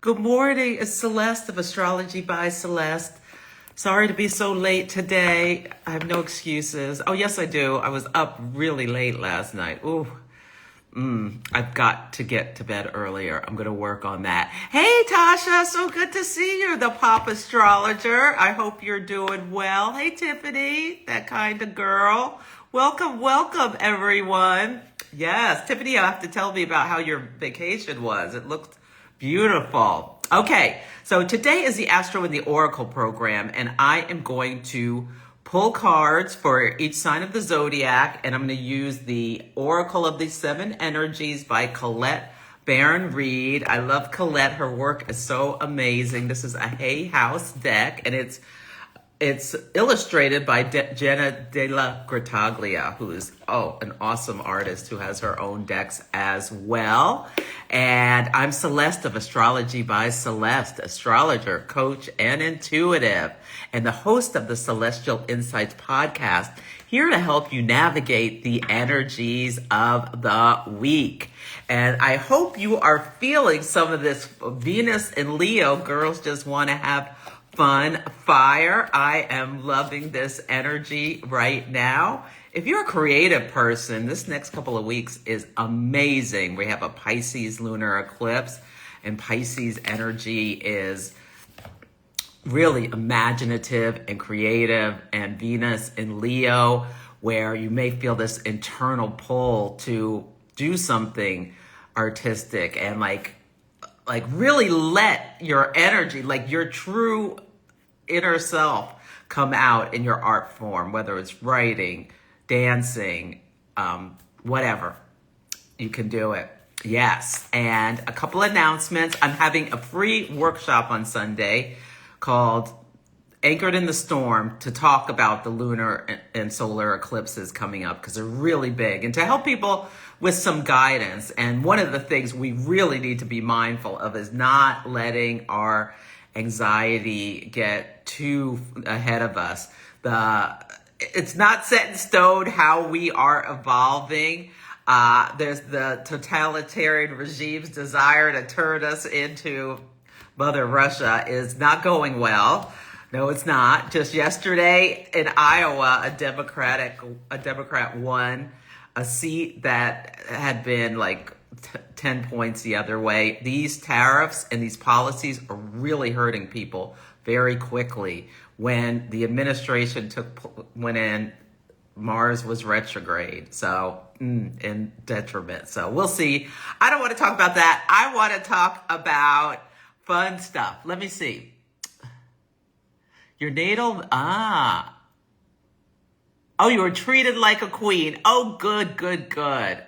Good morning. It's Celeste of Astrology by Celeste. Sorry to be so late today. I have no excuses. Oh, yes, I do. I was up really late last night. Ooh, I've got to get to bed earlier. I'm going to work on that. Hey, Tasha, so good to see you, the pop astrologer. I hope you're doing well. Hey, Tiffany, that kind of girl. Welcome, welcome, everyone. Yes, Tiffany, you have to tell me about how your vacation was. It looked beautiful. Okay, so today is the Astro and the Oracle program, and I am going to pull cards for each sign of the zodiac, and I'm going to use the Oracle of the Seven Energies by Colette Baron-Reid. I love Colette. Her work is so amazing. This is a Hay House deck, and it's illustrated by Jenna De La Grataglia, who is, an awesome artist who has her own decks as well. And I'm Celeste of Astrology by Celeste, astrologer, coach, and intuitive, and the host of the Celestial Insights podcast, here to help you navigate the energies of the week. And I hope you are feeling some of this Venus and Leo. Girls just want to have fun, fire. I am loving this energy right now. If you're a creative person, this next couple of weeks is amazing. We have a Pisces lunar eclipse, and Pisces energy is really imaginative and creative, and Venus in Leo, where you may feel this internal pull to do something artistic and like really let your energy, like your true inner self, come out in your art form, whether it's writing, dancing, whatever. You can do it. Yes. And a couple announcements. I'm having a free workshop on Sunday called Anchored in the Storm to talk about the lunar and solar eclipses coming up, because they're really big, and to help people with some guidance. And one of the things we really need to be mindful of is not letting our anxiety get too ahead of us. It's not set in stone how we are evolving. There's the totalitarian regime's desire to turn us into Mother Russia is not going well. No, it's not. Just yesterday in Iowa, a Democrat won a seat that had been like 10 points the other way. These tariffs and these policies are really hurting people very quickly. When the administration went in, Mars was retrograde, so in detriment. So we'll see. I don't want to talk about that. I want to talk about fun stuff. Let me see. Your natal, you were treated like a queen. Oh, good, good, good.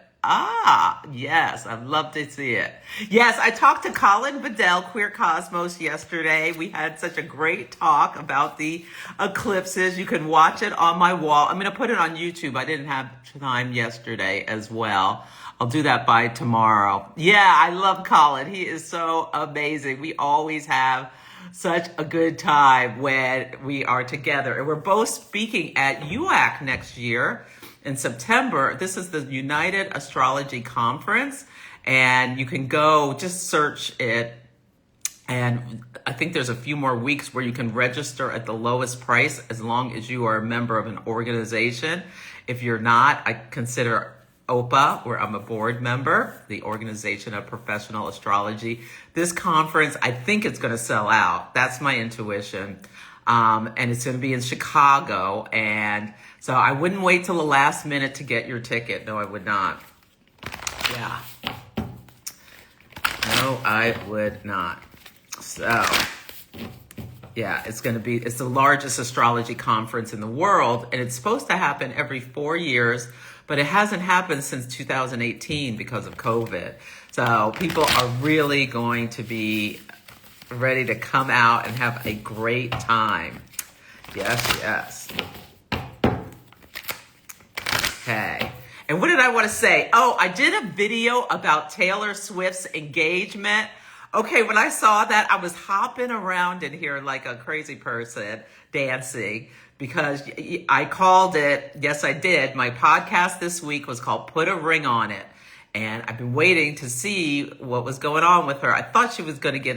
Yes, I'd love to see it. Yes, I talked to Colin Bedell, Queer Cosmos, yesterday. We had such a great talk about the eclipses. You can watch it on my wall. I'm going to put it on YouTube. I didn't have time yesterday as well. I'll do that by tomorrow. Yeah, I love Colin. He is so amazing. We always have such a good time when we are together. And we're both speaking at UAC next year in September. This is the United Astrology Conference, and you can go, just search it. And I think there's a few more weeks where you can register at the lowest price as long as you are a member of an organization. If you're not, I consider OPA, where I'm a board member, the Organization of Professional Astrology. This conference, I think it's going to sell out. That's my intuition. And it's going to be in Chicago. And so I wouldn't wait till the last minute to get your ticket. No, I would not. Yeah. No, I would not. So, yeah, it's the largest astrology conference in the world. And it's supposed to happen every 4 years. But it hasn't happened since 2018 because of COVID. So people are really going to be ready to come out and have a great time. Yes, yes. Okay. And what did I want to say? Oh, I did a video about Taylor Swift's engagement. Okay, when I saw that, I was hopping around in here like a crazy person, dancing, because I called it, yes, I did. My podcast this week was called Put a Ring on It. And I've been waiting to see what was going on with her. I thought she was going to get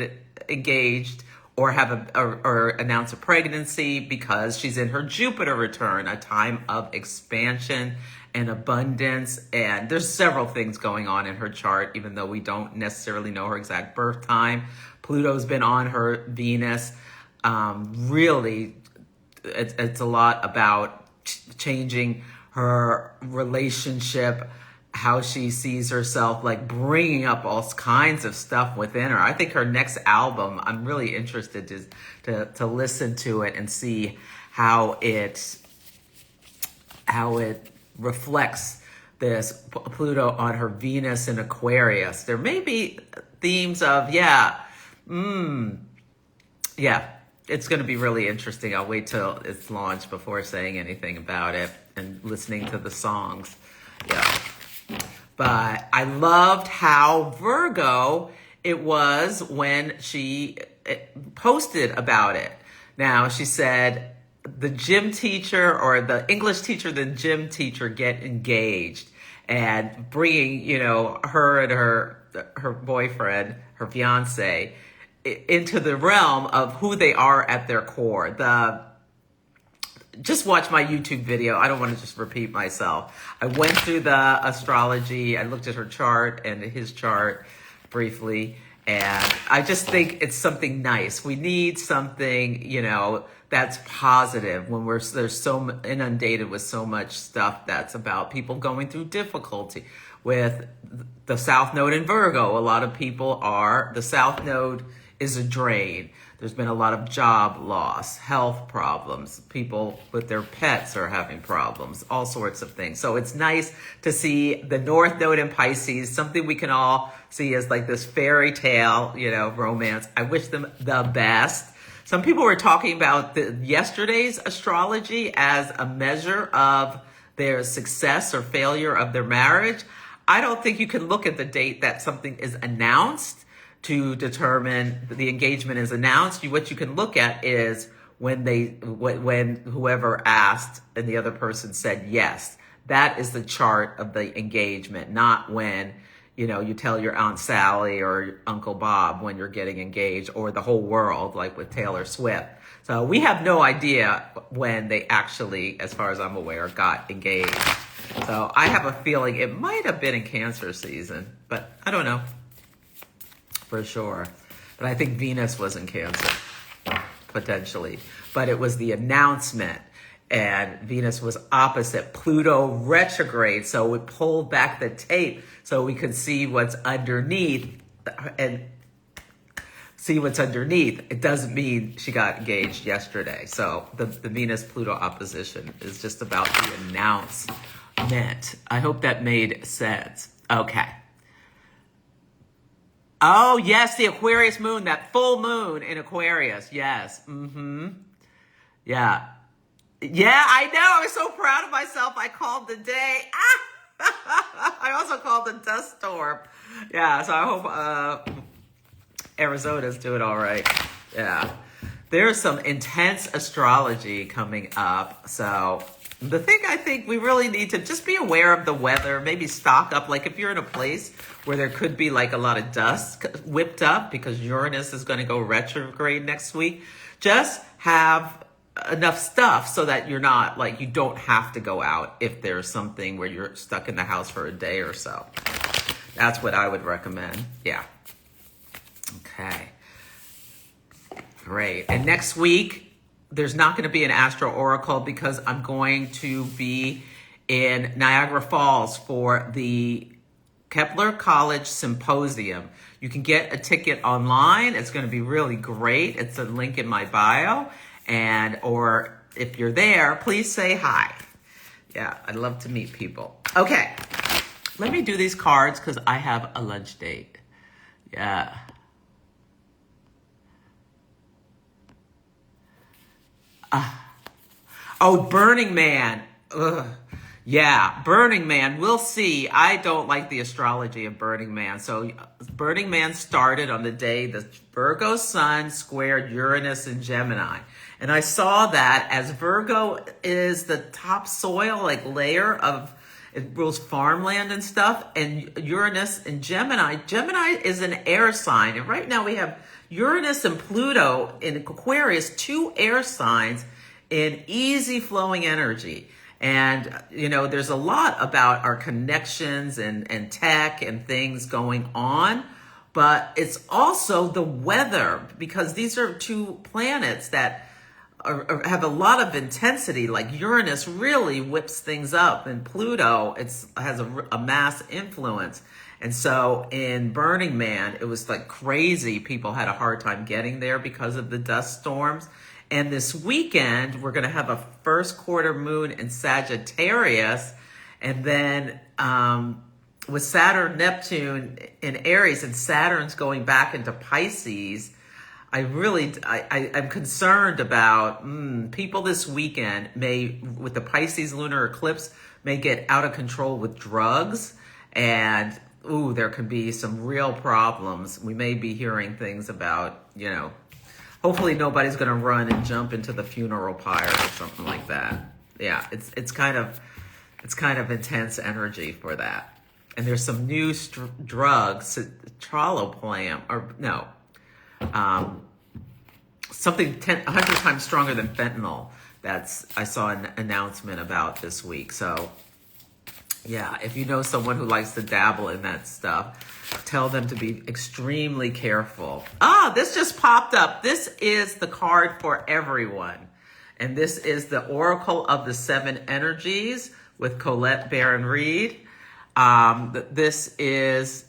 get engaged or or announce a pregnancy, because she's in her Jupiter return, a time of expansion and abundance. And there's several things going on in her chart, even though we don't necessarily know her exact birth time. Pluto's been on her Venus. Really, it's a lot about changing her relationship, how she sees herself, like bringing up all kinds of stuff within her. I think her next album, I'm really interested to listen to it and see how it reflects this Pluto on her Venus in Aquarius. There may be themes of, it's going to be really interesting. I'll wait till it's launched before saying anything about it and listening to the songs. Yeah. But I loved how Virgo it was when she posted about it. Now, she said the gym teacher or the English teacher, the gym teacher get engaged, and bringing, her and her boyfriend, her fiance, into the realm of who they are at their core. Just watch my YouTube video. I don't want to just repeat myself. I went through the astrology. I looked at her chart and his chart briefly. And I just think it's something nice. We need something, that's positive when there's so inundated with so much stuff that's about people going through difficulty. With the South Node in Virgo, a lot of people the South Node is a drain. There's been a lot of job loss, health problems. People with their pets are having problems, all sorts of things. So it's nice to see the North Node in Pisces, something we can all see as like this fairy tale, romance. I wish them the best. Some people were talking about yesterday's astrology as a measure of their success or failure of their marriage. I don't think you can look at the date that something is announced to determine the engagement is announced. What you can look at is when whoever asked and the other person said yes. That is the chart of the engagement, not when, you tell your Aunt Sally or your Uncle Bob when you're getting engaged, or the whole world, like with Taylor Swift. So we have no idea when they actually, as far as I'm aware, got engaged. So I have a feeling it might have been in Cancer season, but I don't know for sure. But I think Venus was in Cancer, potentially. But it was the announcement, and Venus was opposite Pluto retrograde. So we pulled back the tape so we could see what's underneath and see what's underneath. It doesn't mean she got engaged yesterday. So the Venus-Pluto opposition is just about the announcement. I hope that made sense. Okay. Oh, yes, the Aquarius moon, that full moon in Aquarius. Yes. Yeah. Yeah, I know. I was so proud of myself. I called the day. I also called the dust storm. Yeah, so I hope Arizona's doing all right. Yeah. There's some intense astrology coming up. So the thing I think we really need to just be aware of the weather, maybe stock up. Like if you're in a place where there could be like a lot of dust whipped up because Uranus is going to go retrograde next week, just have enough stuff so that you're not like, you don't have to go out if there's something where you're stuck in the house for a day or so. That's what I would recommend. Yeah. Okay. Great. And next week, there's not going to be an Astro Oracle because I'm going to be in Niagara Falls for the Kepler College Symposium. You can get a ticket online. It's going to be really great. It's a link in my bio. Or if you're there, please say hi. Yeah, I'd love to meet people. Okay, let me do these cards because I have a lunch date. Yeah. Oh, Burning Man. Ugh. Yeah, Burning Man. We'll see. I don't like the astrology of Burning Man. So Burning Man started on the day the Virgo sun squared Uranus and Gemini. And I saw that as Virgo is the topsoil, like layer of, it rules farmland and stuff. And Uranus and Gemini. Gemini is an air sign. And right now we have Uranus and Pluto in Aquarius, two air signs in easy flowing energy. And, there's a lot about our connections and tech and things going on, but it's also the weather, because these are two planets that have a lot of intensity. Like Uranus really whips things up, and Pluto has a mass influence. And so in Burning Man, it was like crazy. People had a hard time getting there because of the dust storms. And this weekend, we're going to have a first quarter moon in Sagittarius. And then with Saturn, Neptune in Aries, and Saturn's going back into Pisces, I'm concerned about people this weekend with the Pisces lunar eclipse, may get out of control with drugs. And, there can be some real problems. We may be hearing things about, hopefully nobody's going to run and jump into the funeral pyre or something like that. Yeah, it's kind of intense energy for that. And there's some new drugs, troloplam, or no, something 100 times stronger than fentanyl. I saw an announcement about this week. So yeah, if you know someone who likes to dabble in that stuff, tell them to be extremely careful. This just popped up. This is the card for everyone. And this is the Oracle of the Seven Energies with Colette Baron-Reed. This is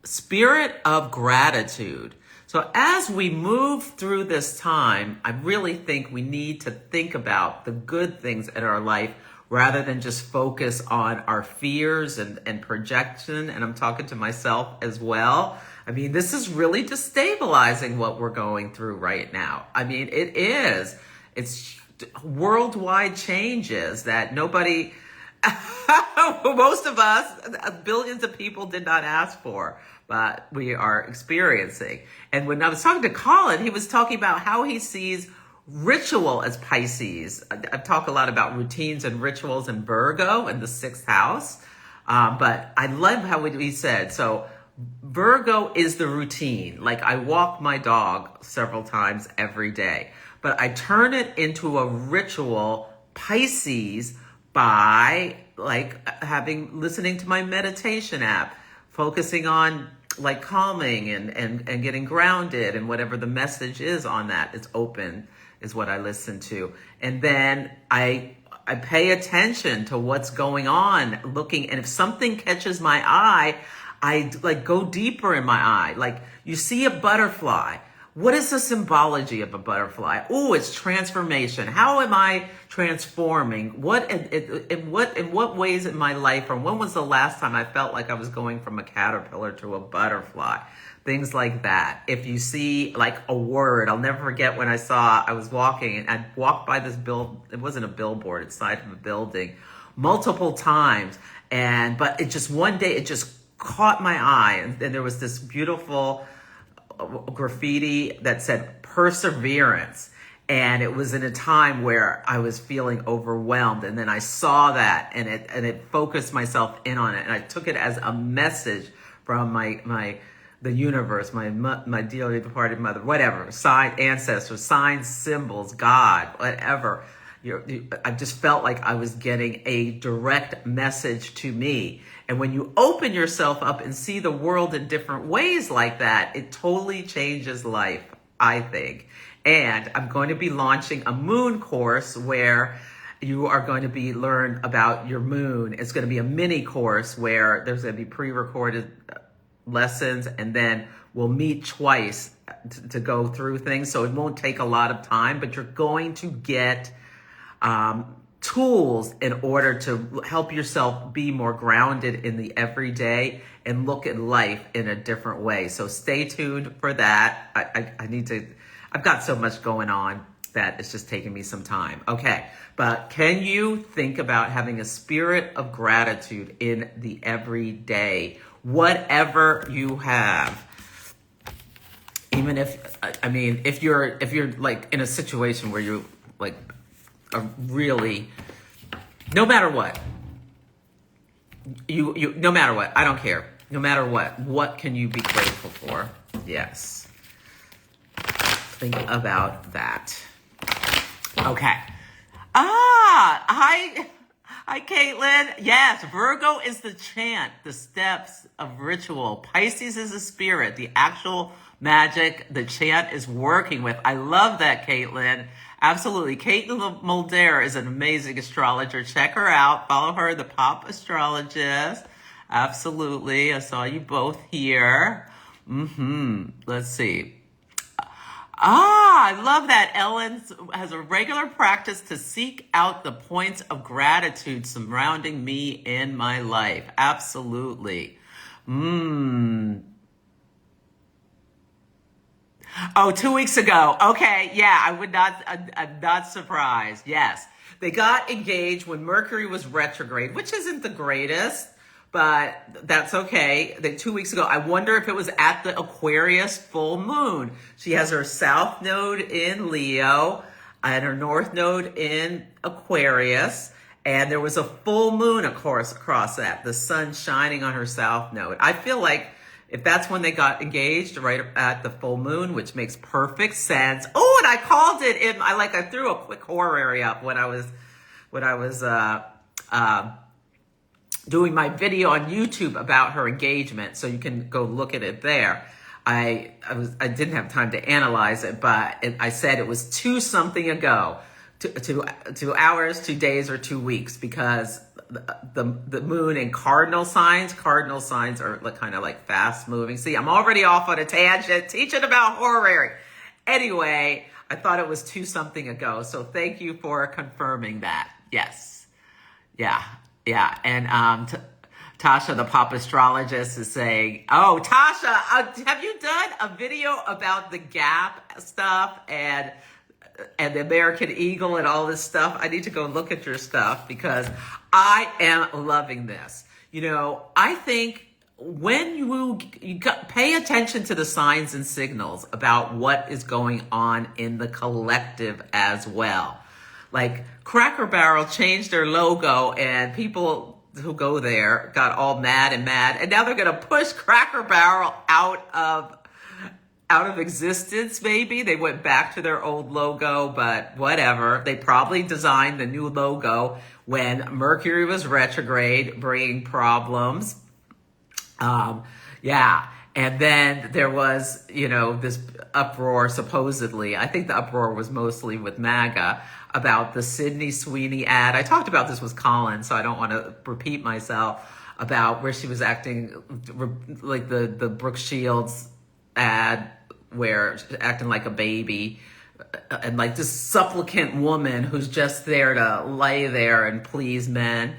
Spirit of Gratitude. So as we move through this time, I really think we need to think about the good things in our life rather than just focus on our fears and projection. And I'm talking to myself as well. I mean, this is really destabilizing what we're going through right now. I mean, it is. It's worldwide changes that nobody, most of us, billions of people did not ask for, but we are experiencing. And when I was talking to Colin, he was talking about how he sees ritual as Pisces. I talk a lot about routines and rituals in Virgo in the 6th house. But I love how he said, so Virgo is the routine. Like I walk my dog several times every day, but I turn it into a ritual Pisces by listening to my meditation app, focusing on like calming and getting grounded, and whatever the message is on that, it's open is what I listen to. And then I pay attention to what's going on, looking, and if something catches my eye, I like go deeper in my eye. Like you see a butterfly. What is the symbology of a butterfly? Oh, it's transformation. How am I transforming? In what ways in my life, or when was the last time I felt like I was going from a caterpillar to a butterfly? Things like that. If you see like a word, I'll never forget when I was walking and I walked by this it wasn't a billboard, it's side of a building multiple times. But it just one day, it just caught my eye. And then there was this beautiful graffiti that said perseverance. And it was in a time where I was feeling overwhelmed. And then I saw that and it focused myself in on it. And I took it as a message from the universe, my dearly departed mother, whatever, ancestors, signs, symbols, God, whatever. I just felt like I was getting a direct message to me. And when you open yourself up and see the world in different ways like that, it totally changes life, I think. And I'm going to be launching a moon course where you are going to learn about your moon. It's going to be a mini course where there's going to be pre-recorded lessons, and then we'll meet twice to go through things. So it won't take a lot of time, but you're going to get tools in order to help yourself be more grounded in the everyday and look at life in a different way. So stay tuned for that. I've got so much going on that it's just taking me some time. Okay, but can you think about having a spirit of gratitude in the everyday, whatever you have? Even if you're like in a situation where you like are really, no matter what, no matter what, I don't care. No matter what can you be grateful for? Yes. think about that. Okay. Hi, Caitlin. Yes, Virgo is the chant, the steps of ritual. Pisces is the spirit, the actual magic the chant is working with. I love that, Caitlin. Absolutely. Caitlin Mulder is an amazing astrologer. Check her out. Follow her, the Pop Astrologist. Absolutely. I saw you both here. Let's see. I love that. Ellen has a regular practice to seek out the points of gratitude surrounding me in my life. Absolutely. Oh, 2 weeks ago. Okay, yeah, I'm not surprised. Yes. They got engaged when Mercury was retrograde, which isn't the greatest, but that's okay. 2 weeks ago, I wonder if it was at the Aquarius full moon. She has her south node in Leo and her north node in Aquarius. And there was a full moon, of course, across that. The sun shining on her south node. I feel like if that's when they got engaged, right at the full moon, which makes perfect sense. Oh, and I called it in. I threw a quick horary up when I was doing my video on YouTube about her engagement, so you can go look at it there. I didn't have time to analyze it, but I said it was 2 something ago, 2 hours, 2 days, or 2 weeks, because the moon in cardinal signs are kind of like fast moving. See, I'm already off on a tangent teaching about horary. Anyway, I thought it was 2 something ago, so thank you for confirming that. Yes, yeah. And Tasha, the Pop Astrologist, is saying, "Oh, Tasha, have you done a video about the gap stuff and the American Eagle and all this stuff? I need to go look at your stuff because I am loving this. You know, I think when you pay attention to the signs and signals about what is going on in the collective as well. Like Cracker Barrel changed their logo and people who go there got all mad, and now they're going to push Cracker Barrel out of existence. Maybe they went back to their old logo, but whatever. They probably designed the new logo when Mercury was retrograde, bringing problems. And then there was, this uproar, supposedly. I think the uproar was mostly with MAGA about the Sydney Sweeney ad. I talked about this with Colin, so I don't want to repeat myself, about where she was acting like the Brooke Shields ad, where she's acting like a baby and like this supplicant woman who's just there to lay there and please men.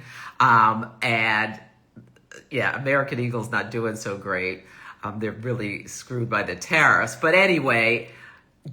American Eagle's not doing so great. They're really screwed by the tariffs. But anyway,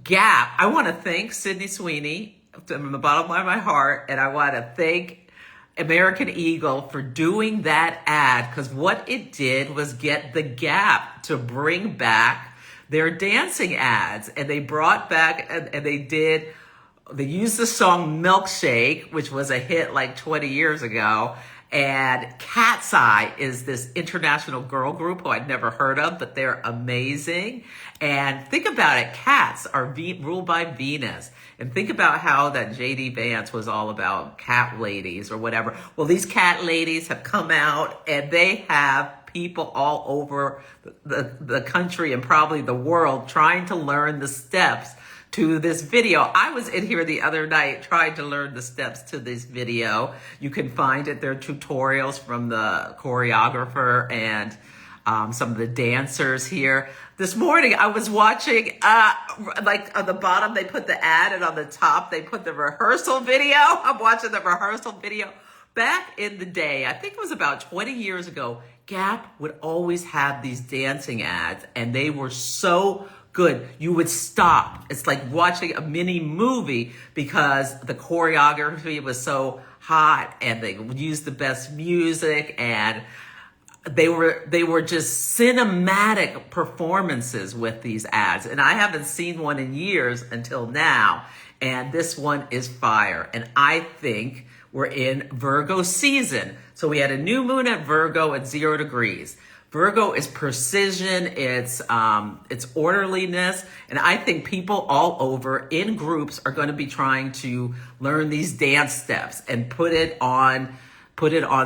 Gap, I want to thank Sydney Sweeney from the bottom of my heart, and I want to thank American Eagle for doing that ad, because what it did was get the Gap to bring back their dancing ads. And they brought back, and they used the song Milkshake, which was a hit like 20 years ago. And Cat's Eye is this international girl group who I'd never heard of, but they're amazing. And think about it, cats are ruled by Venus. And think about how that J.D. Vance was all about cat ladies or whatever. Well, these cat ladies have come out, and they have people all over the country and probably the world trying to learn the steps to this video. I was in here the other night trying to learn the steps to this video. You can find it. There are tutorials from the choreographer and some of the dancers here. This morning I was watching, like on the bottom they put the ad, and on the top they put the rehearsal video. I'm watching the rehearsal video. Back in the day, I think it was about 20 years ago, Gap would always have these dancing ads, and they were so good. You would stop. It's like watching a mini movie because the choreography was so hot, and they would use the best music, and they were just cinematic performances with these ads. And I haven't seen one in years until now. And this one is fire. And I think we're in Virgo season. So we had a new moon at Virgo at 0 degrees. Virgo is precision, it's orderliness, and I think people all over in groups are going to be trying to learn these dance steps and put it on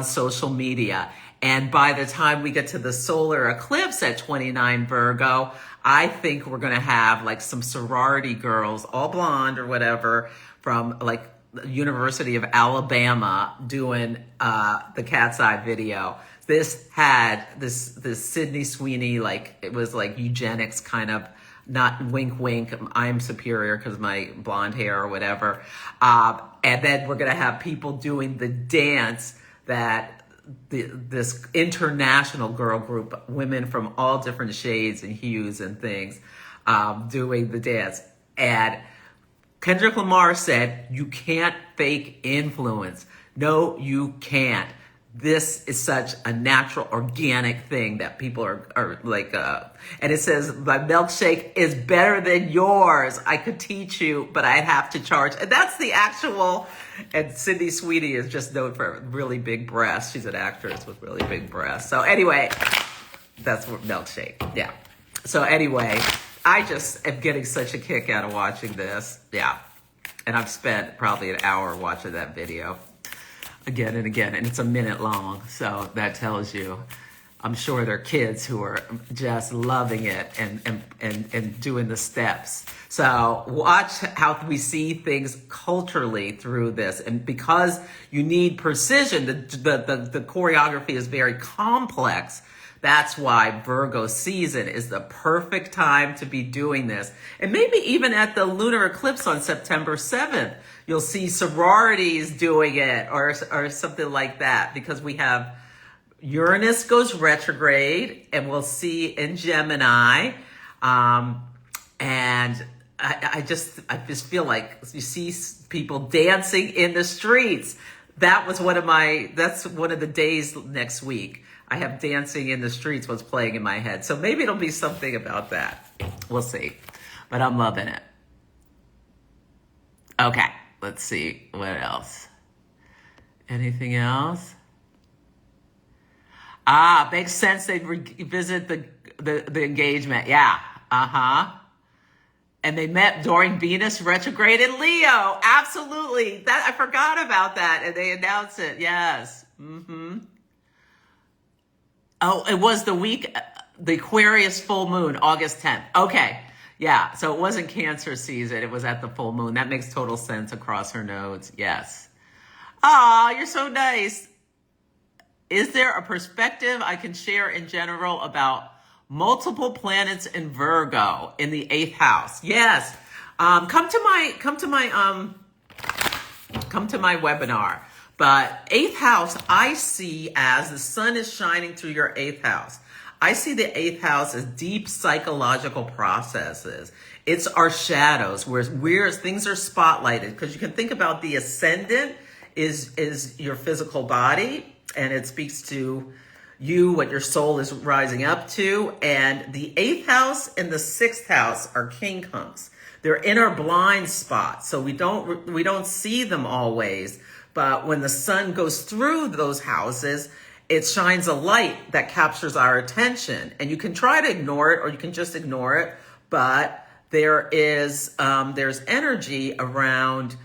social media. And by the time we get to the solar eclipse at 29 Virgo, I think we're going to have like some sorority girls, all blonde or whatever, from like the University of Alabama doing the cat's eye video. This had this Sydney Sweeney, like it was like eugenics kind of, not wink wink, I'm superior because my blonde hair or whatever. And then we're gonna have people doing the dance that this international girl group, women from all different shades and hues and things, doing the dance. And Kendrick Lamar said, "You can't fake influence." No, you can't. This is such a natural, organic thing that people are like, and it says, "My milkshake is better than yours. I could teach you, but I'd have to charge." And that's the actual, and Sydney Sweeney is just known for really big breasts. She's an actress with really big breasts. So anyway, that's what milkshake. Yeah. So anyway, I just am getting such a kick out of watching this. Yeah. And I've spent probably an hour watching that video again and again, and it's a minute long. So that tells you, I'm sure there are kids who are just loving it and doing the steps. So watch how we see things culturally through this. And because you need precision, the choreography is very complex. That's why Virgo season is the perfect time to be doing this. And maybe even at the lunar eclipse on September 7th, you'll see sororities doing it or something like that, because we have Uranus goes retrograde and we'll see in Gemini. And I just feel like you see people dancing in the streets. That's one of the days next week. I have dancing in the streets what's playing in my head. So maybe it'll be something about that. We'll see. But I'm loving it. Okay, let's see. What else? Anything else? Makes sense they'd revisit the engagement. Yeah. And they met during Venus retrograde in Leo. Absolutely. I forgot about that. And they announced it. Yes. Oh, it was the week, the Aquarius full moon, August 10th. Okay. Yeah. So it wasn't Cancer season. It was at the full moon. That makes total sense across her nodes. Yes. You're so nice. Is there a perspective I can share in general about multiple planets in Virgo in the 8th house? Yes. Come to my webinar. But 8th house, I see as the sun is shining through your 8th house. I see the 8th house as deep psychological processes. It's our shadows, where things are spotlighted, because you can think about the ascendant is your physical body, and it speaks to you, what your soul is rising up to. And the 8th house and the 6th house are quincunx. They're in our blind spots, so we don't see them always. But when the sun goes through those houses, it shines a light that captures our attention. And you can try to ignore it, or you can just ignore it. But there's energy around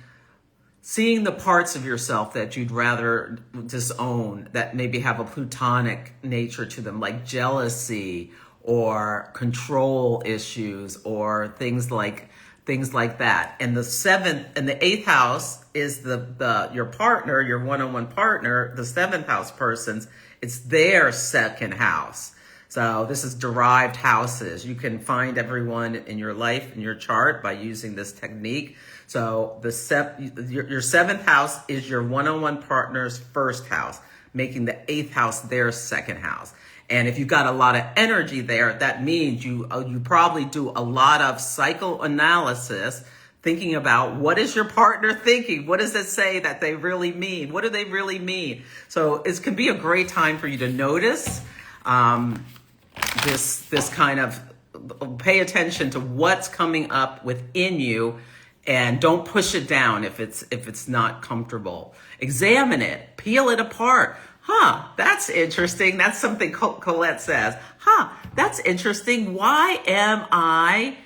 seeing the parts of yourself that you'd rather disown, that maybe have a plutonic nature to them, like jealousy or control issues or things like that. And the 7th and the 8th house is your partner, your one-on-one partner, the 7th house person's, it's their second house. So this is derived houses. You can find everyone in your life, in your chart, by using this technique. So your 7th house is your one-on-one partner's first house, making the 8th house their second house. And if you've got a lot of energy there, that means you probably do a lot of psychoanalysis, thinking about what is your partner thinking? What does it say that they really mean? What do they really mean? So it can be a great time for you to notice this kind of, pay attention to what's coming up within you, and don't push it down if it's not comfortable. Examine it, peel it apart. Huh, that's interesting. That's something Colette says. Huh, that's interesting. Why am I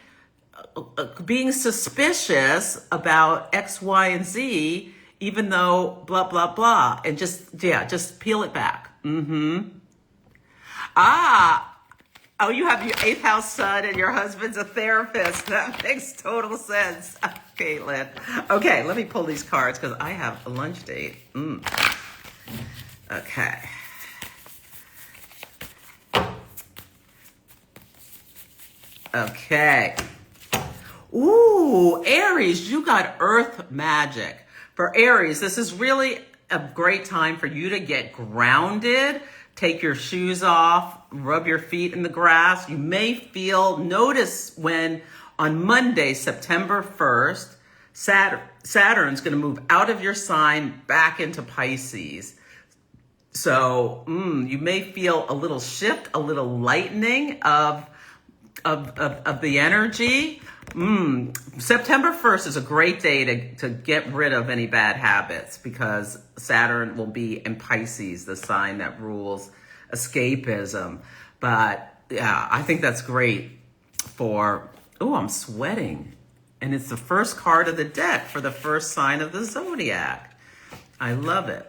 being suspicious about X, Y, and Z, even though blah, blah, blah? And just peel it back. Ah, oh, you have your 8th house sun and your husband's a therapist. That makes total sense. Caitlin. Okay, let me pull these cards because I have a lunch date. Okay. Okay. Ooh, Aries, you got earth magic. For Aries, this is really a great time for you to get grounded. Take your shoes off, rub your feet in the grass. You may notice when on Monday, September 1st, Saturn's going to move out of your sign back into Pisces. So you may feel a little shift, a little lightening of the energy. September 1st is a great day to get rid of any bad habits because Saturn will be in Pisces, the sign that rules escapism. But yeah, I think that's great for, I'm sweating. And it's the first card of the deck for the first sign of the zodiac. I love it.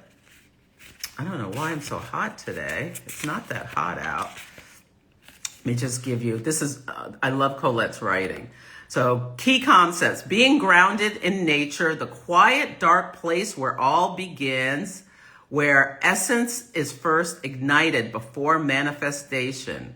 I don't know why I'm so hot today. It's not that hot out. Let me just give you, I love Colette's writing. So key concepts: being grounded in nature, the quiet, dark place where all begins, where essence is first ignited before manifestation.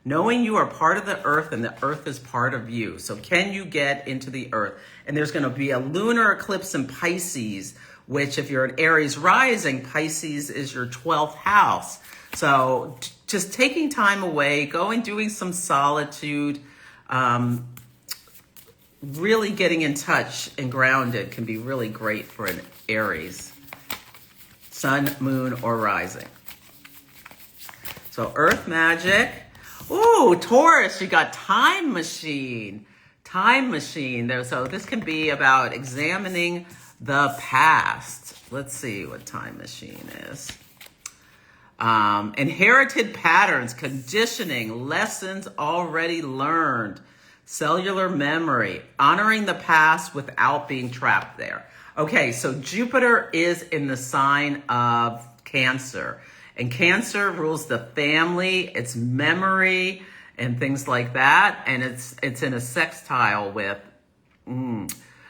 Knowing you are part of the earth and the earth is part of you. So can you get into the earth? And there's going to be a lunar eclipse in Pisces, which if you're an Aries rising, Pisces is your 12th house. So just taking time away, doing some solitude, really getting in touch and grounded can be really great for an Aries, sun, moon, or rising. So earth magic. Ooh, Taurus, you got time machine. Time machine. So this can be about examining the past. Let's see what time machine is. Inherited patterns, conditioning, lessons already learned, cellular memory, honoring the past without being trapped there. Okay, so Jupiter is in the sign of Cancer. And Cancer rules the family, its memory, and things like that. And it's in a sextile with,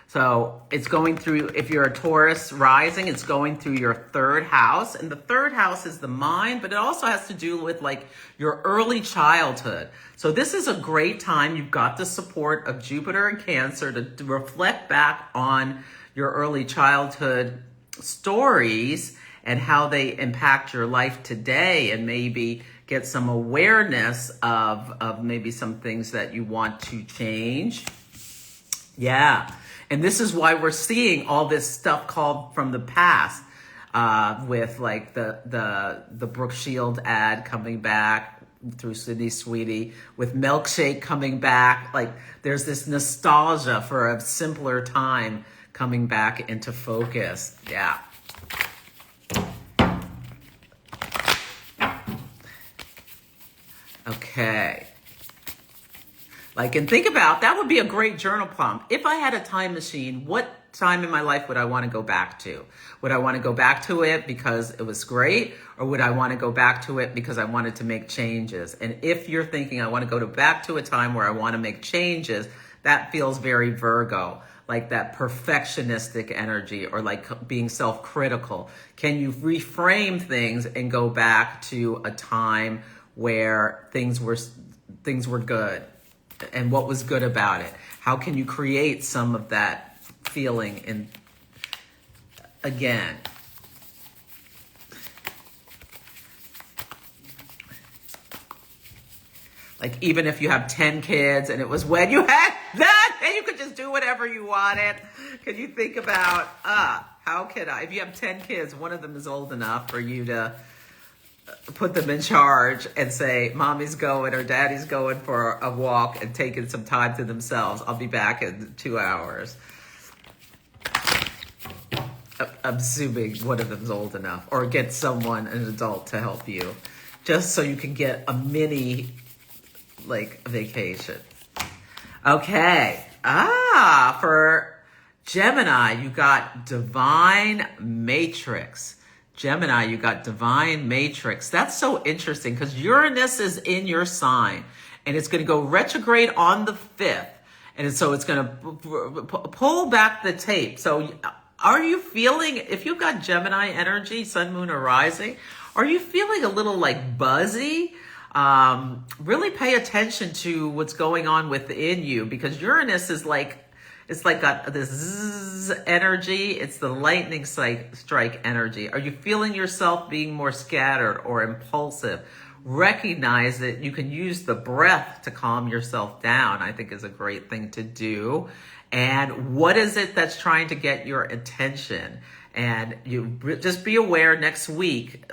so it's going through, if you're a Taurus rising, it's going through your 3rd house. And the 3rd house is the mind, but it also has to do with like your early childhood. So this is a great time. You've got the support of Jupiter and Cancer to reflect back on your early childhood stories and how they impact your life today, and maybe get some awareness of maybe some things that you want to change. Yeah. And this is why we're seeing all this stuff called from the past, with like the Brooke Shield ad coming back through Sydney Sweetie, with Milkshake coming back. Like there's this nostalgia for a simpler time coming back into focus. Yeah. Okay. Like, and think about, that would be a great journal prompt. If I had a time machine, what time in my life would I want to go back to? Would I want to go back to it because it was great? Or would I want to go back to it because I wanted to make changes? And if you're thinking, I want to go back to a time where I want to make changes, that feels very Virgo, like that perfectionistic energy, or like being self-critical. Can you reframe things and go back to a time where things were good? And what was good about it? How can you create some of that feeling in again? Like even if you have 10 kids and it was when you had that and you could just do whatever you wanted. Can you think about, how can I, if you have 10 kids, one of them is old enough for you to put them in charge and say, mommy's going or daddy's going for a walk and taking some time to themselves. I'll be back in 2 hours. I'm assuming one of them's old enough, or get someone, an adult, to help you, just so you can get a mini, like, vacation. Okay. For Gemini, you got Divine Matrix. Gemini, you got Divine Matrix. That's so interesting because Uranus is in your sign and it's going to go retrograde on the 5th. And so it's going to pull back the tape. So are you feeling, if you've got Gemini energy, sun, moon, or rising, are you feeling a little like buzzy? Really pay attention to what's going on within you because Uranus is like, it's like got this zzz energy. It's the lightning strike energy. Are you feeling yourself being more scattered or impulsive? Recognize that you can use the breath to calm yourself down, I think is a great thing to do. And what is it that's trying to get your attention? And you just be aware next week,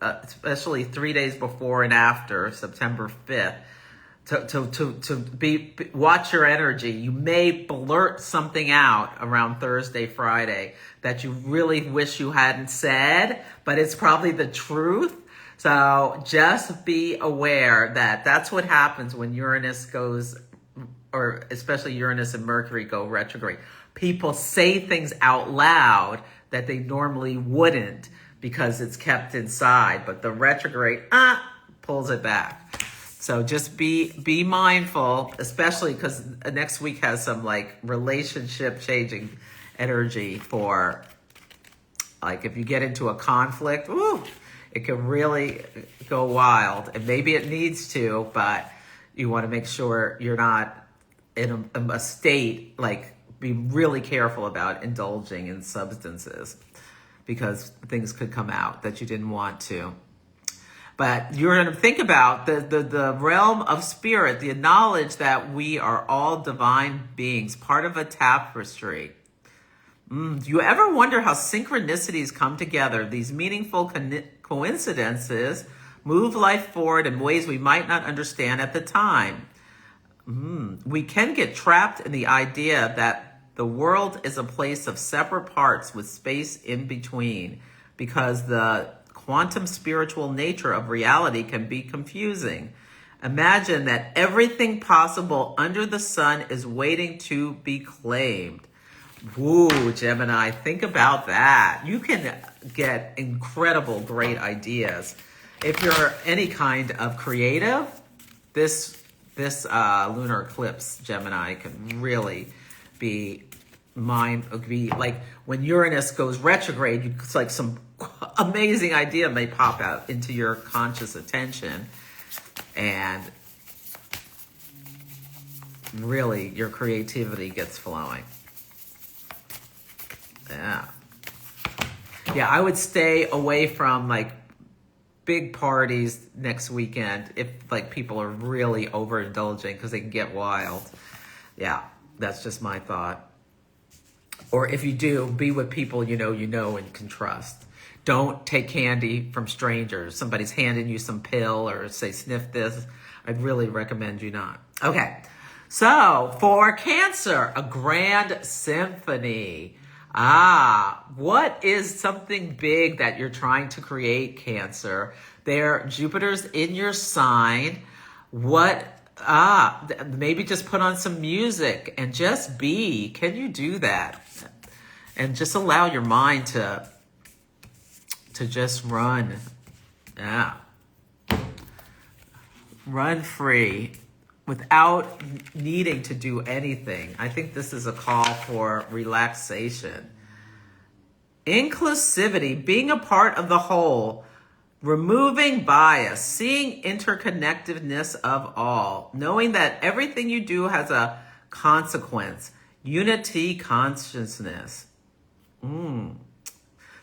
especially 3 days before and after September 5th, to watch your energy. You may blurt something out around Thursday, Friday that you really wish you hadn't said, but it's probably the truth. So just be aware that that's what happens when Uranus goes, or especially Uranus and Mercury go retrograde. People say things out loud that they normally wouldn't because it's kept inside, but the retrograde pulls it back. So just be mindful, especially because next week has some like relationship changing energy for, like, if you get into a conflict, it can really go wild. And maybe it needs to, but you want to make sure you're not in a state, like, be really careful about indulging in substances because things could come out that you didn't want to. But you're going to think about the realm of spirit, the knowledge that we are all divine beings, part of a tapestry. Do you ever wonder how synchronicities come together? These meaningful coincidences move life forward in ways we might not understand at the time. We can get trapped in the idea that the world is a place of separate parts with space in between because the quantum spiritual nature of reality can be confusing. Imagine that everything possible under the sun is waiting to be claimed. Woo, Gemini, think about that. You can get incredible, great ideas. If you're any kind of creative, this lunar eclipse, Gemini, can really be like when Uranus goes retrograde, it's like some amazing idea may pop out into your conscious attention, and really your creativity gets flowing. Yeah, I would stay away from like big parties next weekend if like people are really overindulging because they can get wild. Yeah, that's just my thought. Or if you do, be with people you know and can trust. Don't take candy from strangers. Somebody's handing you some pill or say sniff this. I'd really recommend you not. Okay, so for Cancer, a grand symphony. What is something big that you're trying to create, Cancer? Jupiter's in your sign. Maybe just put on some music and just be. Can you do that? And just allow your mind to just run. Run free without needing to do anything. I think this is a call for relaxation. Inclusivity, being a part of the whole, removing bias, seeing interconnectedness of all, knowing that everything you do has a consequence, unity consciousness.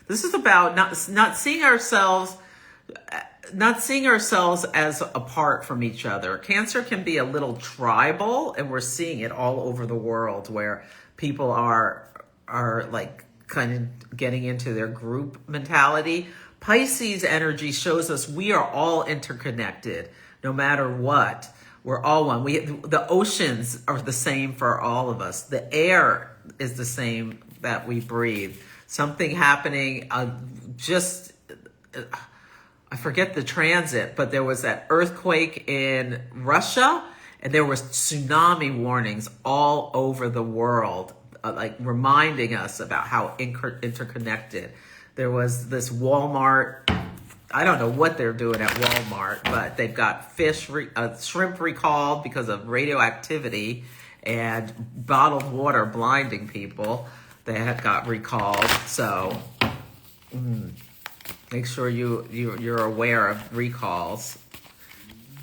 This is about not seeing ourselves as apart from each other. Cancer can be a little tribal, and we're seeing it all over the world where people are like kind of getting into their group mentality. Pisces energy shows us we are all interconnected, no matter what. We're all one. The oceans are the same for all of us. The air is the same that we breathe. something happening, I forget the transit, but there was that earthquake in Russia, and there was tsunami warnings all over the world, like reminding us about how interconnected. There was this Walmart, I don't know what they're doing at Walmart, but they've got shrimp recalled because of radioactivity, and bottled water blinding people that had got recalled. So make sure you're aware of recalls.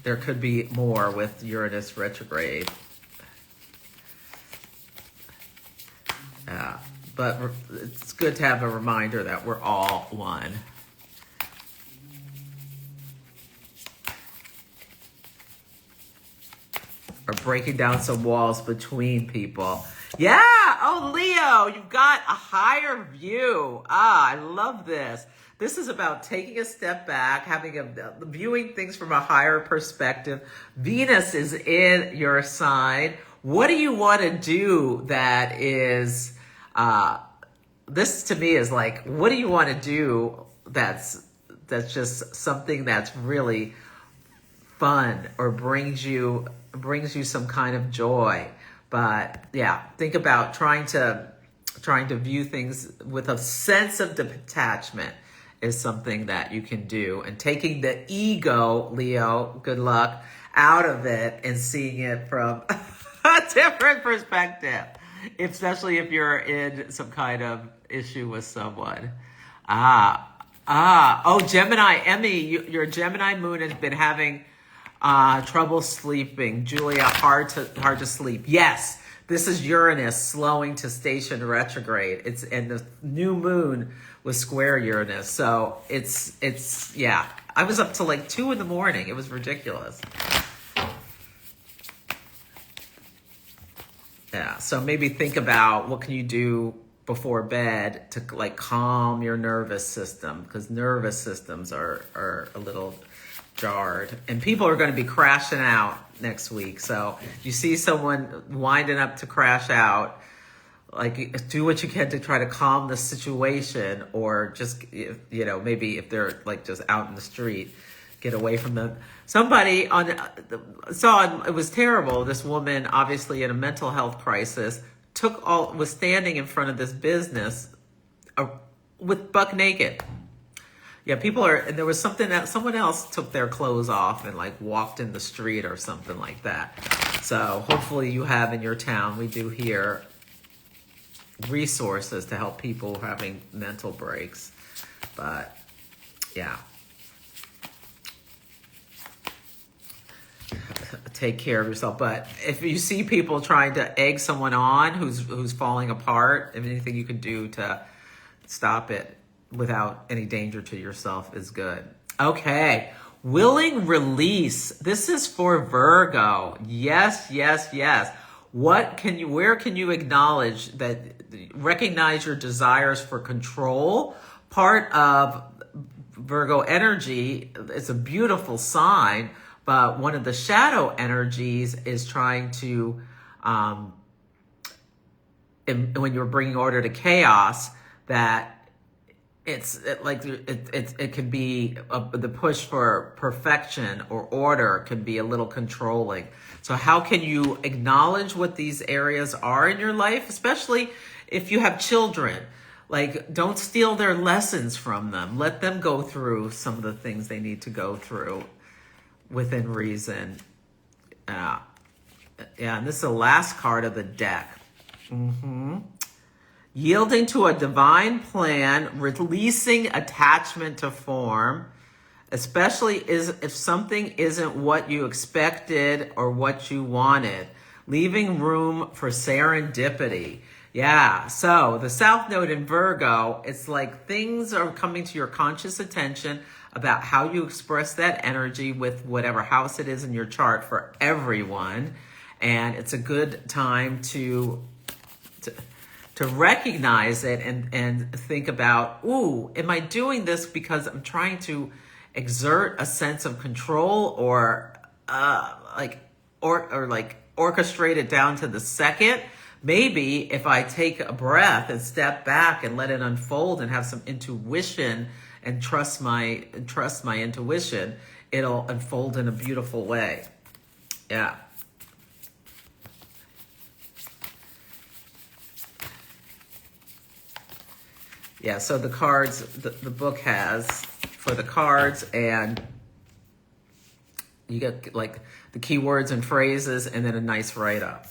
There could be more with Uranus retrograde. But it's good to have a reminder that we're all one. Or breaking down some walls between people. Yeah! Oh, Leo, you've got a higher view. I love this. This is about taking a step back, viewing things from a higher perspective. Venus is in your sign. What do you want to do that is, this to me is like, what do you want to do that's just something that's really fun or brings you some kind of joy? But yeah, think about trying to view things with a sense of detachment is something that you can do, and taking the ego, Leo, good luck, out of it and seeing it from a different perspective, especially if you're in some kind of issue with someone. Oh, Gemini, Emmy, your Gemini moon has been having trouble sleeping. Julia, hard to sleep. Yes, this is Uranus slowing to station retrograde. And the new moon was square Uranus. So it's yeah. I was up till like 2 a.m. It was ridiculous. Yeah, so maybe think about what can you do before bed to like calm your nervous system, because nervous systems are a little jarred, and people are going to be crashing out next week. So you see someone winding up to crash out, like do what you can to try to calm the situation, or just, you know, maybe if they're like just out in the street, get away from them. Somebody saw it was terrible. This woman, obviously in a mental health crisis, was standing in front of this business with buck naked. Yeah, and there was something that someone else took their clothes off and like walked in the street or something like that. So hopefully you have in your town, we do here, resources to help people having mental breaks. But yeah, take care of yourself. But if you see people trying to egg someone on who's falling apart, if anything you can do to stop it without any danger to yourself is good. Okay, willing release. This is for Virgo. Yes, yes, yes. Where can you recognize your desires for control? Part of Virgo energy, it's a beautiful sign, but one of the shadow energies is trying to, when you're bringing order to chaos, that it can be the push for perfection or order can be a little controlling. So how can you acknowledge what these areas are in your life, especially if you have children? Like, don't steal their lessons from them. Let them go through some of the things they need to go through within reason. Yeah, and this is the last card of the deck. Yielding to a divine plan, releasing attachment to form, especially if something isn't what you expected or what you wanted, leaving room for serendipity. Yeah, so the South Node in Virgo, it's like things are coming to your conscious attention about how you express that energy with whatever house it is in your chart for everyone. And it's a good time to recognize it and think about, ooh, am I doing this because I'm trying to exert a sense of control or orchestrate it down to the second? maybe if I take a breath and step back and let it unfold and have some intuition and trust my intuition, it'll unfold in a beautiful way. Yeah. Yeah, so the cards, the book has for the cards, and you get like the keywords and phrases and then a nice write-up.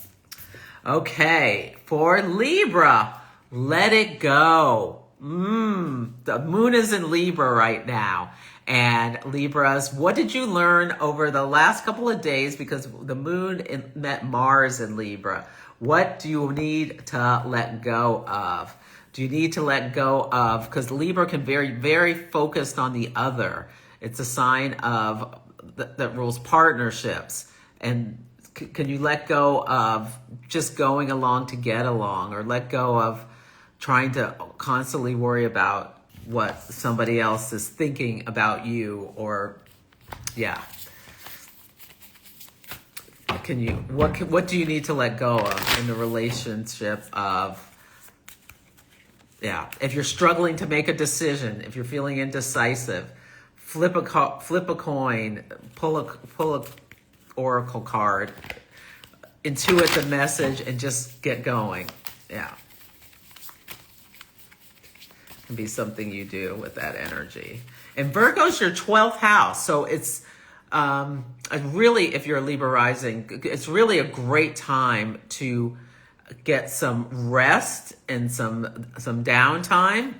Okay, for Libra, let it go. The moon is in Libra right now. And Libras, what did you learn over the last couple of days? Because the moon met Mars in Libra. What do you need to let go of? Do you need to let go of, because Libra can very, very focused on the other. It's a sign of that rules partnerships. And can you let go of just going along to get along, or let go of trying to constantly worry about what somebody else is thinking about you? Or, yeah. What do you need to let go of in the relationship of, yeah, if you're struggling to make a decision, if you're feeling indecisive, flip a coin, pull a oracle card, intuit the message, and just get going. Yeah. Can be something you do with that energy. And Virgo's your 12th house, so it's really, if you're a Libra rising, it's really a great time to get some rest and some downtime.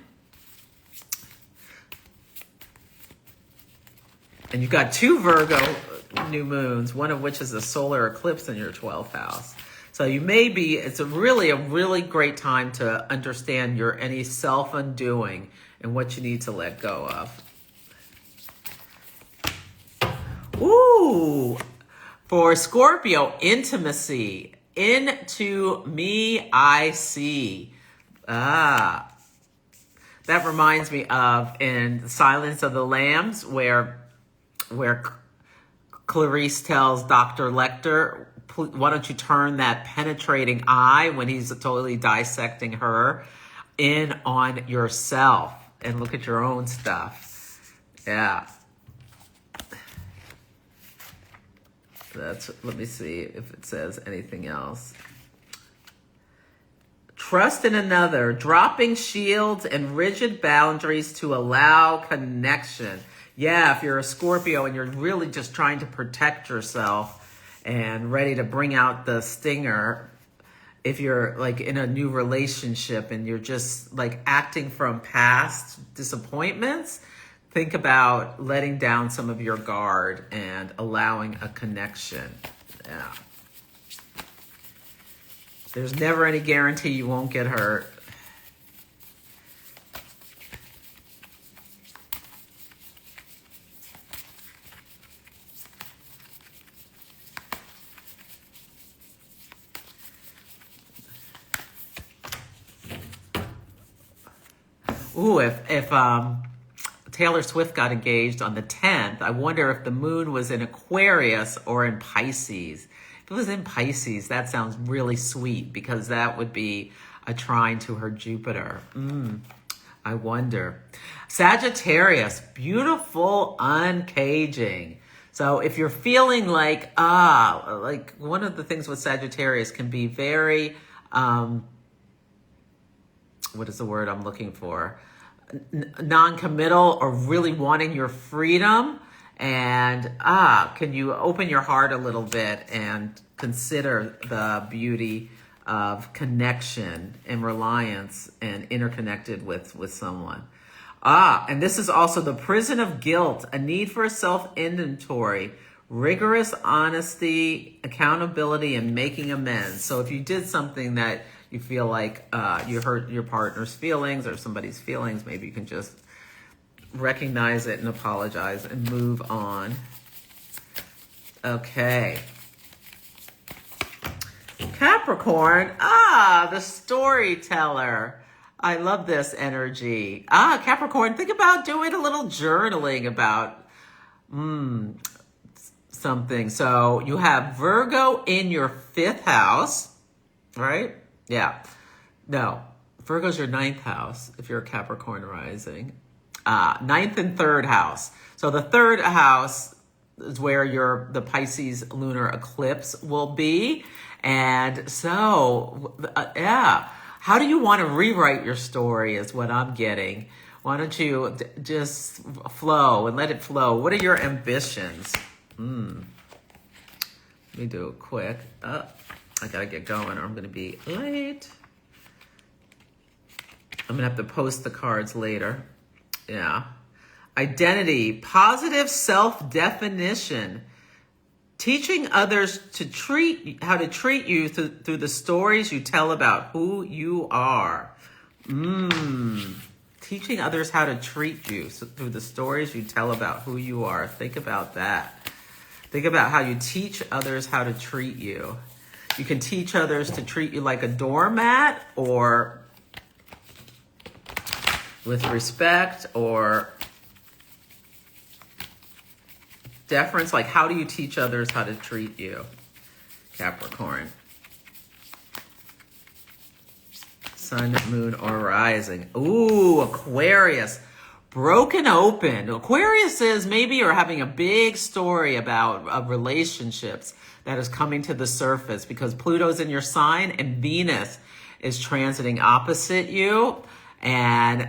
And you've got 2 Virgo new moons, one of which is a solar eclipse in your 12th house. So it's a really great time to understand any self-undoing and what you need to let go of. Ooh, for Scorpio, intimacy. Into me I see. That reminds me of in Silence of the Lambs, where Clarice tells Dr. Lecter, why don't you turn that penetrating eye, when he's totally dissecting her, in on yourself and look at your own stuff. Yeah. Let me see if it says anything else. Trust in another, dropping shields and rigid boundaries to allow connection. Yeah, if you're a Scorpio and you're really just trying to protect yourself and ready to bring out the stinger, if you're like in a new relationship and you're just like acting from past disappointments, think about letting down some of your guard and allowing a connection. Yeah. There's never any guarantee you won't get hurt. Ooh, if Taylor Swift got engaged on the 10th, I wonder if the moon was in Aquarius or in Pisces. If it was in Pisces, that sounds really sweet, because that would be a trine to her Jupiter. I wonder. Sagittarius, beautiful uncaging. So if you're feeling like one of the things with Sagittarius can be very, what is the word I'm looking for? Non-committal, or really wanting your freedom. And can you open your heart a little bit and consider the beauty of connection and reliance and interconnected with someone. And this is also the prison of guilt, a need for a self-inventory, rigorous honesty, accountability, and making amends. So if you did something that you feel like you hurt your partner's feelings or somebody's feelings, maybe you can just recognize it and apologize and move on. Okay. Capricorn, the storyteller. I love this energy. Capricorn, think about doing a little journaling about something. So you have Virgo in your 5th house, right? Yeah. No. Virgo's your ninth house if you're a Capricorn rising. Ninth and third house. So the third house is where the Pisces lunar eclipse will be. And so, yeah. How do you want to rewrite your story is what I'm getting. Why don't you just flow and let it flow? What are your ambitions? Let me do it quick. I gotta get going or I'm gonna be late. I'm gonna have to post the cards later. Yeah. Identity, positive self-definition. Teaching others how to treat you through the stories you tell about who you are. Teaching others how to treat you through the stories you tell about who you are. Think about that. Think about how you teach others how to treat you. You can teach others to treat you like a doormat or with respect or deference. Like, how do you teach others how to treat you, Capricorn? Sun, moon, or rising. Ooh, Aquarius. Broken open. Aquarius is maybe you're having a big story about relationships that is coming to the surface because Pluto's in your sign and Venus is transiting opposite you. And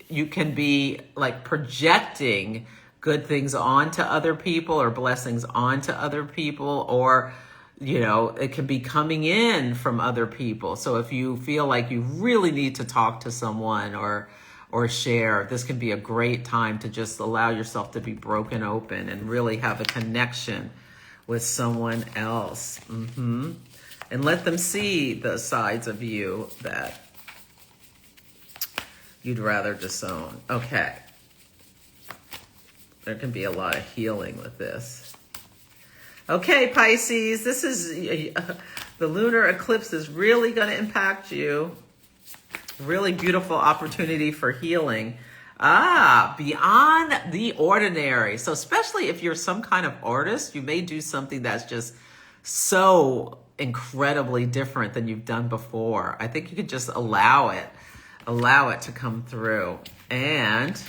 you can be like projecting good things onto other people or blessings onto other people, or, it can be coming in from other people. So if you feel like you really need to talk to someone or share, this can be a great time to just allow yourself to be broken open and really have a connection with someone else. And let them see the sides of you that you'd rather disown. Okay. There can be a lot of healing with this. Okay, Pisces, this is the lunar eclipse is really going to impact you. Really beautiful opportunity for healing. Beyond the ordinary. So especially if you're some kind of artist, you may do something that's just so incredibly different than you've done before. I think you could just allow it to come through. And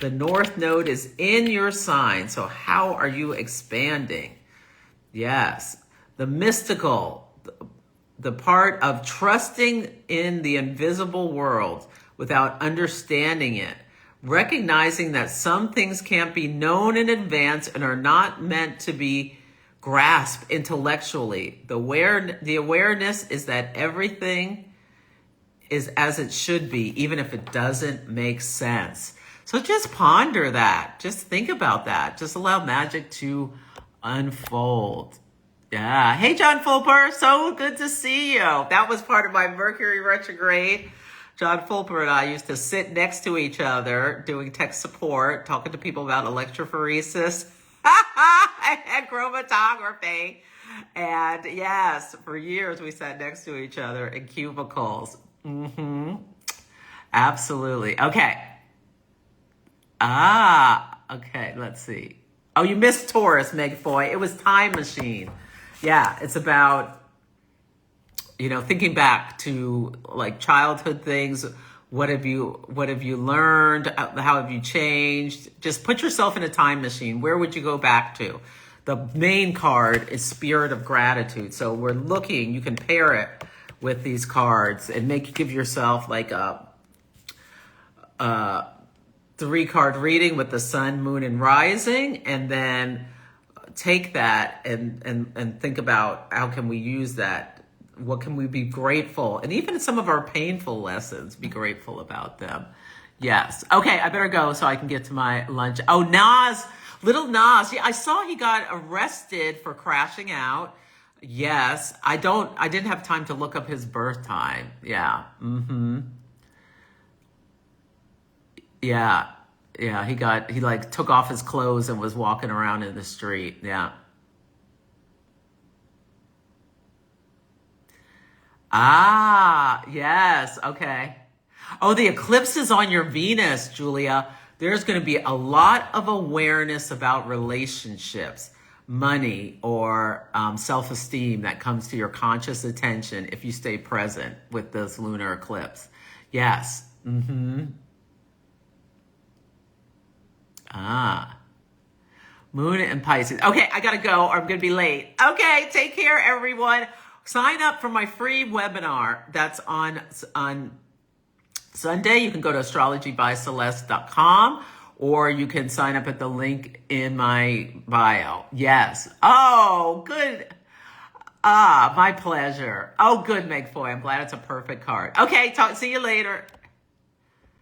the North Node is in your sign. So how are you expanding? Yes. The mystical, the part of trusting in the invisible world without understanding it. Recognizing that some things can't be known in advance and are not meant to be grasped intellectually. The awareness is that everything is as it should be, even if it doesn't make sense. So just ponder that. Just think about that. Just allow magic to unfold. Yeah. Hey, John Fulper. So good to see you. That was part of my Mercury retrograde. John Fulper and I used to sit next to each other doing tech support, talking to people about electrophoresis and chromatography. And yes, for years we sat next to each other in cubicles. Absolutely. Okay. Okay, let's see. Oh, you missed Taurus, Meg Foy. It was Time Machine. Yeah, it's about, thinking back to like childhood things. What have you learned? How have you changed? Just put yourself in a time machine. Where would you go back to? The main card is Spirit of Gratitude. So you can pair it with these cards and give yourself like a 3-card reading with the sun, moon, and rising, and then take that and think about how can we use that? What can we be grateful? And even some of our painful lessons, be grateful about them. Yes. Okay, I better go so I can get to my lunch. Oh, little Nas. Yeah, I saw he got arrested for crashing out. Yes. I didn't have time to look up his birth time. Yeah. Yeah. Yeah, he took off his clothes and was walking around in the street. Yeah. Yes. Okay. Oh, the eclipse is on your Venus, Julia. There's going to be a lot of awareness about relationships. money or self-esteem that comes to your conscious attention if you stay present with this lunar eclipse. Yes. Moon and Pisces. Okay, I gotta go or I'm gonna be late. Okay, take care, everyone. Sign up for my free webinar that's on Sunday. You can go to astrologybyceleste.com or you can sign up at the link in my bio. Yes. Oh, good. My pleasure. Oh, good, Meg Foy. I'm glad it's a perfect card. Okay, see you later.